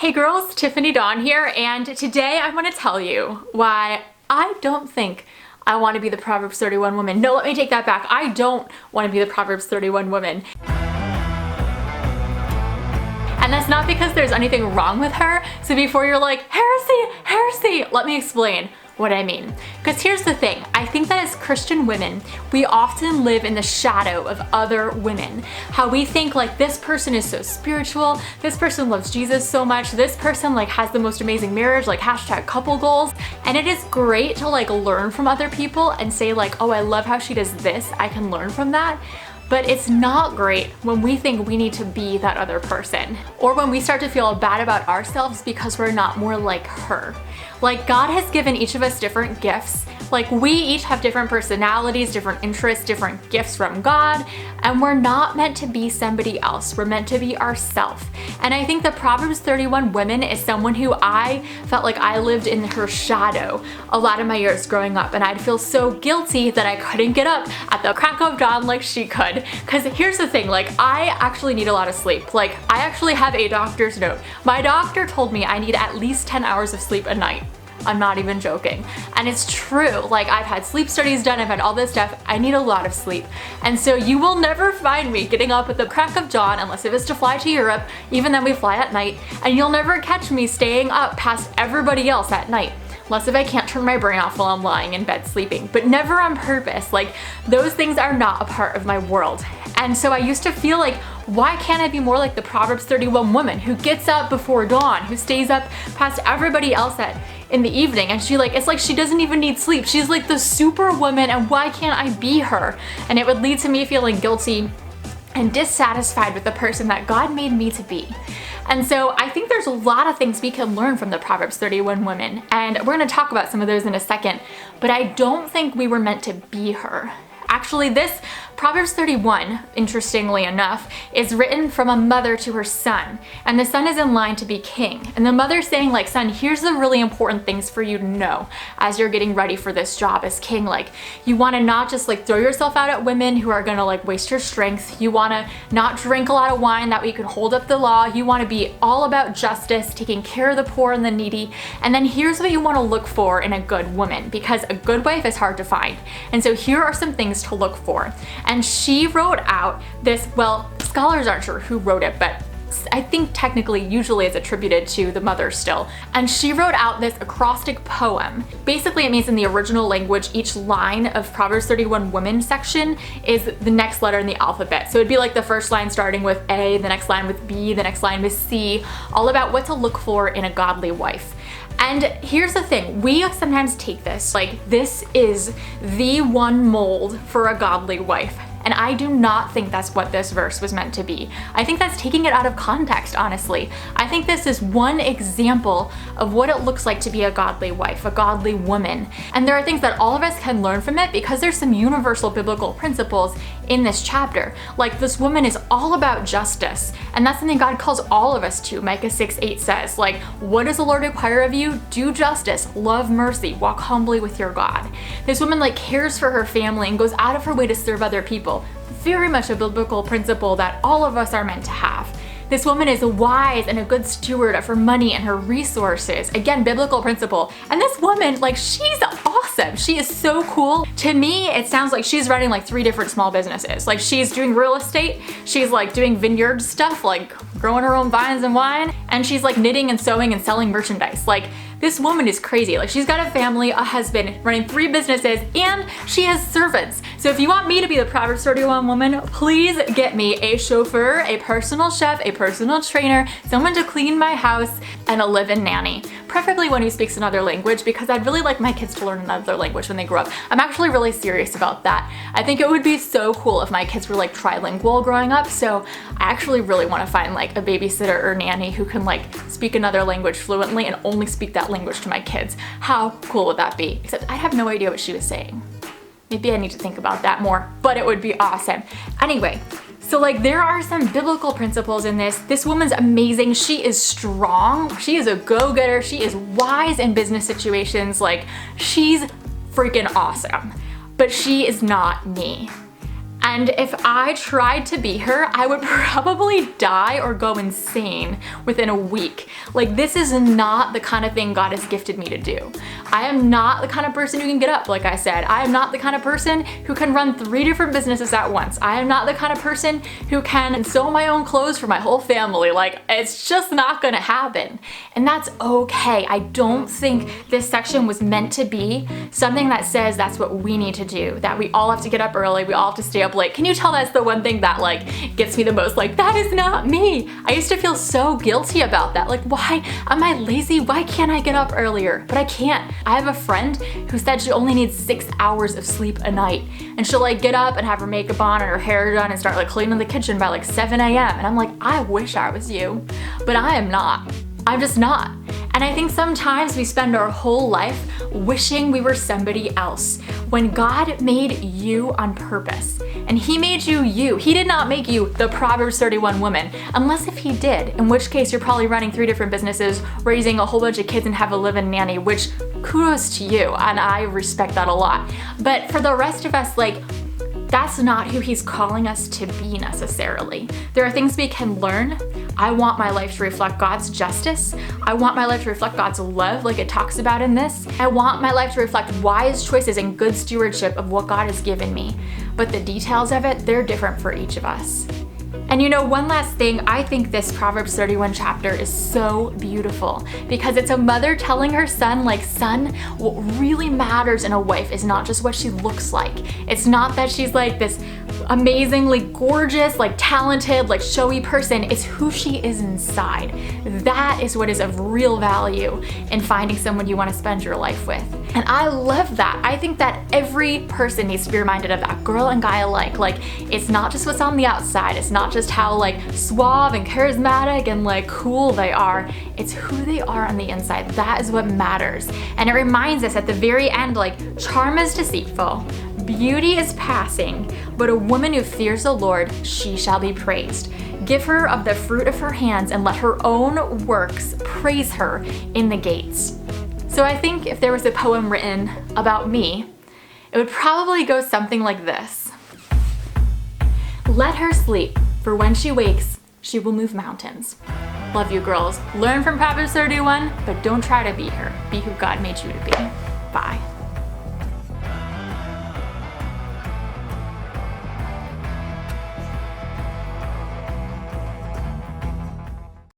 Hey girls, Tiffany Dawn here, and today I want to tell you why I don't think I want to be the Proverbs 31 woman. No, let me take that back. I don't want to be the Proverbs 31 woman. And that's not because there's anything wrong with her. So before you're like, heresy, let me explain what I mean. Because here's the thing, I think that as Christian women, we often live in the shadow of other women. How we think like this person is so spiritual, this person loves Jesus so much, this person like has the most amazing marriage, like hashtag couple goals. And it is great to like learn from other people and say like, oh, I love how she does this, I can learn from that. But it's not great when we think we need to be that other person, or when we start to feel bad about ourselves because we're not more like her. Like, God has given each of us different gifts. Like, we each have different personalities, different interests, different gifts from God, and we're not meant to be somebody else. We're meant to be ourselves. And I think the Proverbs 31 woman is someone who I felt like I lived in her shadow a lot of my years growing up, and I'd feel so guilty that I couldn't get up at the crack of dawn like she could. Because here's the thing, like, I actually need a lot of sleep. Like, I actually have a doctor's note. My doctor told me I need at least 10 hours of sleep a night. I'm not even joking. And it's true. Like, I've had sleep studies done, I've had all this stuff. I need a lot of sleep. And so you will never find me getting up at the crack of dawn unless it is to fly to Europe. Even then we fly at night. And you'll never catch me staying up past everybody else at night. Unless if I can't turn my brain off while I'm lying in bed sleeping, but never on purpose. Like, those things are not a part of my world. And so I used to feel like, why can't I be more like the Proverbs 31 woman who gets up before dawn, who stays up past everybody else in the evening, and she like, it's like she doesn't even need sleep. She's like the superwoman, and why can't I be her? And it would lead to me feeling guilty and dissatisfied with the person that God made me to be. And so I think there's a lot of things we can learn from the Proverbs 31 women, and we're gonna talk about some of those in a second, but I don't think we were meant to be her. Actually, this Proverbs 31, interestingly enough, is written from a mother to her son, and the son is in line to be king. And the mother's saying like, son, here's the really important things for you to know as you're getting ready for this job as king. Like, you wanna not just like throw yourself out at women who are gonna like waste your strength. You wanna not drink a lot of wine that way you can hold up the law. You wanna be all about justice, taking care of the poor and the needy. And then here's what you wanna look for in a good woman, because a good wife is hard to find. And so here are some things to look for. And she wrote out this, well, scholars aren't sure who wrote it, but I think technically usually it's attributed to the mother still. And she wrote out this acrostic poem. Basically it means in the original language, each line of Proverbs 31 women section is the next letter in the alphabet. So it'd be like the first line starting with A, the next line with B, the next line with C, all about what to look for in a godly wife. And here's the thing, we sometimes take this, like this is the one mold for a godly wife. And I do not think that's what this verse was meant to be. I think that's taking it out of context, honestly. I think this is one example of what it looks like to be a godly wife, a godly woman. And there are things that all of us can learn from it because there's some universal biblical principles in this chapter. Like, this woman is all about justice, and that's something God calls all of us to. Micah 6:8 says, like, what does the Lord require of you? Do justice, love mercy, walk humbly with your God. This woman like cares for her family and goes out of her way to serve other people. Very much a biblical principle that all of us are meant to have. This woman is wise and a good steward of her money and her resources. Again, biblical principle. And this woman, like, she's awesome. She is so cool. To me, it sounds like she's running like 3 different small businesses. Like, she's doing real estate, she's like doing vineyard stuff, like growing her own vines and wine, and she's like knitting and sewing and selling merchandise. Like, this woman is crazy. Like, she's got a family, a husband, running 3 businesses, and she has servants. So if you want me to be the Proverbs 31 woman, please get me a chauffeur, a personal chef, a personal trainer, someone to clean my house, and a live-in nanny. Preferably one who speaks another language, because I'd really like my kids to learn another language when they grow up. I'm actually really serious about that. I think it would be so cool if my kids were like trilingual growing up, so I actually really want to find like a babysitter or nanny who can like speak another language fluently and only speak that language to my kids. How cool would that be? Except I'd have no idea what she was saying. Maybe I need to think about that more, but it would be awesome. Anyway, so like there are some biblical principles in this. This woman's amazing. She is strong. She is a go-getter. She is wise in business situations. Like, she's freaking awesome, but she is not me. And if I tried to be her, I would probably die or go insane within a week. Like, this is not the kind of thing God has gifted me to do. I am not the kind of person who can get up, like I said. I am not the kind of person who can run 3 different businesses at once. I am not the kind of person who can sew my own clothes for my whole family. Like, it's just not gonna happen. And that's okay. I don't think this section was meant to be something that says that's what we need to do, that we all have to get up early, we all have to stay up late. Can you tell that's the one thing that like gets me the most? Like, that is not me. I used to feel so guilty about that. Like, why am I lazy? Why can't I get up earlier? But I can't. I have a friend who said she only needs 6 hours of sleep a night, and she'll like get up and have her makeup on and her hair done and start like cleaning the kitchen by like 7 a.m. And I'm like, I wish I was you, but I am not. I'm just not. And I think sometimes we spend our whole life wishing we were somebody else when God made you on purpose. And He made you you. He did not make you the Proverbs 31 woman, unless if He did, in which case you're probably running 3 different businesses, raising a whole bunch of kids and have a live-in nanny, which kudos to you, and I respect that a lot. But for the rest of us, like, that's not who He's calling us to be necessarily. There are things we can learn. I want my life to reflect God's justice. I want my life to reflect God's love, like it talks about in this. I want my life to reflect wise choices and good stewardship of what God has given me. But the details of it, they're different for each of us. And you know, one last thing, I think this Proverbs 31 chapter is so beautiful because it's a mother telling her son, like, son, what really matters in a wife is not just what she looks like. It's not that she's like this amazingly gorgeous, like talented, like showy person. It's who she is inside. That is what is of real value in finding someone you want to spend your life with. And I love that. I think that every person needs to be reminded of that, girl and guy alike. Like, it's not just what's on the outside. It's not just how like suave and charismatic and like cool they are. It's who they are on the inside. That is what matters. And it reminds us at the very end, like, charm is deceitful, beauty is passing, but a woman who fears the Lord, she shall be praised. Give her of the fruit of her hands and let her own works praise her in the gates. So I think if there was a poem written about me, it would probably go something like this. Let her sleep, for when she wakes, she will move mountains. Love you, girls. Learn from Proverbs 31, but don't try to be her. Be who God made you to be. Bye.